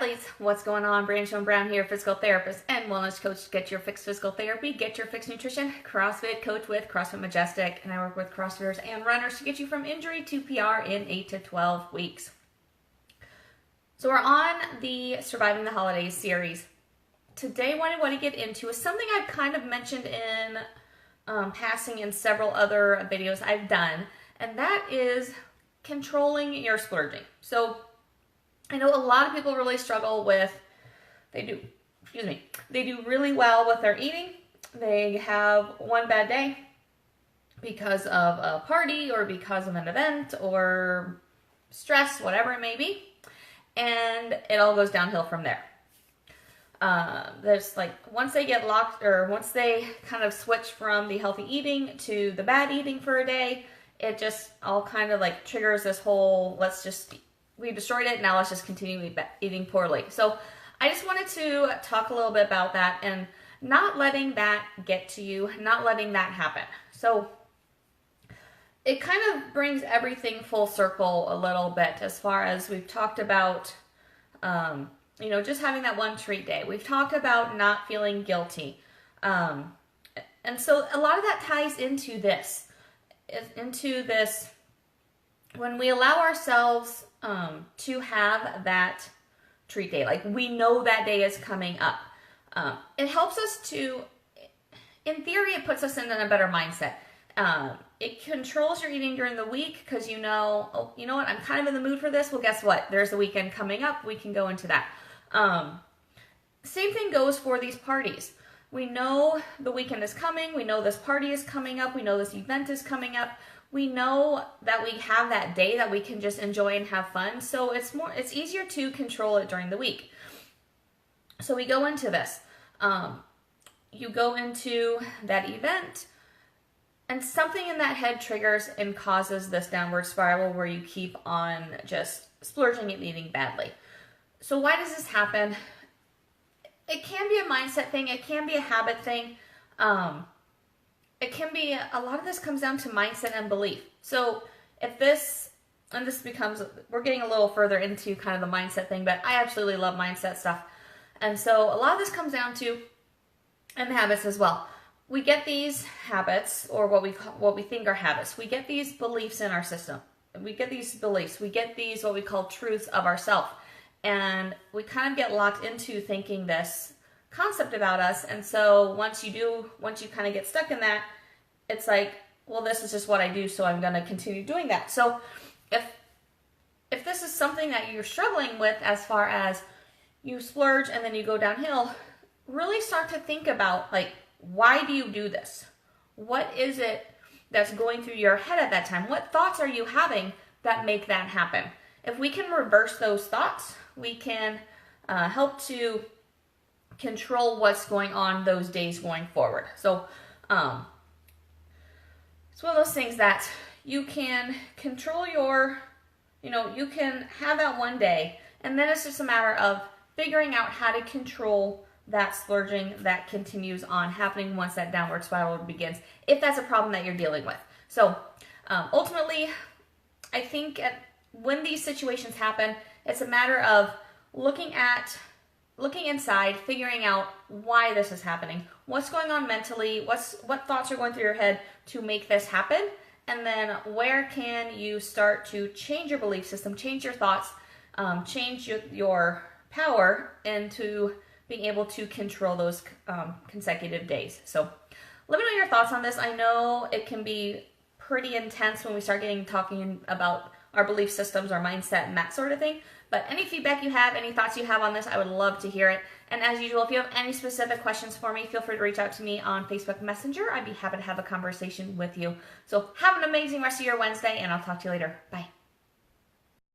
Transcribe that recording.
athletes, what's going on? Branch Brown here, physical therapist and wellness coach. Get your fixed physical therapy, get your fixed nutrition, CrossFit coach with CrossFit Majestic, and I work with CrossFitters and runners to get you from injury to PR in 8 to 12 weeks. So we're on the Surviving the Holidays series. Today what I want to get into is something I've kind of mentioned in passing in several other videos I've done, and that is controlling your splurging. So I know a lot of people really struggle with, they do really well with their eating. They have one bad day because of a party or because of an event or stress, whatever it may be, and it all goes downhill from there. There's like, once they get locked, or once they kind of switch from the healthy eating to the bad eating for a day, it just all kind of like triggers this whole, we destroyed it, now let's just continue eating poorly. So I just wanted to talk a little bit about that and not letting that get to you, not letting that happen. So it kind of brings everything full circle a little bit, as far as we've talked about, just having that one treat day. We've talked about not feeling guilty. And so a lot of that ties into this, when we allow ourselves to have that treat day. Like, we know that day is coming up. It helps us to, in theory, it puts us in a better mindset. It controls your eating during the week because you know, oh, you know what, I'm kind of in the mood for this. Well, guess what? There's the weekend coming up. We can go into that. Same thing goes for these parties. We know the weekend is coming. We know this party is coming up. We know this event is coming up. We know that we have that day that we can just enjoy and have fun. So it's easier to control it during the week. So we go into this. You go into that event, and something in that head triggers and causes this downward spiral where you keep on just splurging and eating badly. So why does this happen? It can be a mindset thing. It can be a habit thing. It can be, a lot of this comes down to mindset and belief. So if this, and this becomes, we're getting a little further into kind of the mindset thing, but I absolutely love mindset stuff. And so a lot of this comes down to, and habits as well. We get these habits, or what we think are habits. We get these beliefs in our system. We get these beliefs. We get these, what we call truths of ourselves. And we kind of get locked into thinking this concept about us. And so once you kind of get stuck in that, it's like, well, this is just what I do, so I'm going to continue doing that. So if this is something that you're struggling with, as far as you splurge and then you go downhill, really start to think about, like, why do you do this? What is it that's going through your head at that time? What thoughts are you having that make that happen? If we can reverse those thoughts, we can help to control what's going on those days going forward. So it's one of those things that you can control you can have that one day, and then it's just a matter of figuring out how to control that splurging that continues on happening once that downward spiral begins, if that's a problem that you're dealing with. So ultimately, I think when these situations happen, it's a matter of looking inside, figuring out why this is happening, what's going on mentally, what thoughts are going through your head to make this happen, and then where can you start to change your belief system, change your thoughts, change your power into being able to control those consecutive days. So let me know your thoughts on this. I know it can be pretty intense when we start talking about our belief systems, our mindset, and that sort of thing. But any feedback you have, any thoughts you have on this, I would love to hear it. And as usual, if you have any specific questions for me, feel free to reach out to me on Facebook Messenger. I'd be happy to have a conversation with you. So have an amazing rest of your Wednesday, and I'll talk to you later. Bye.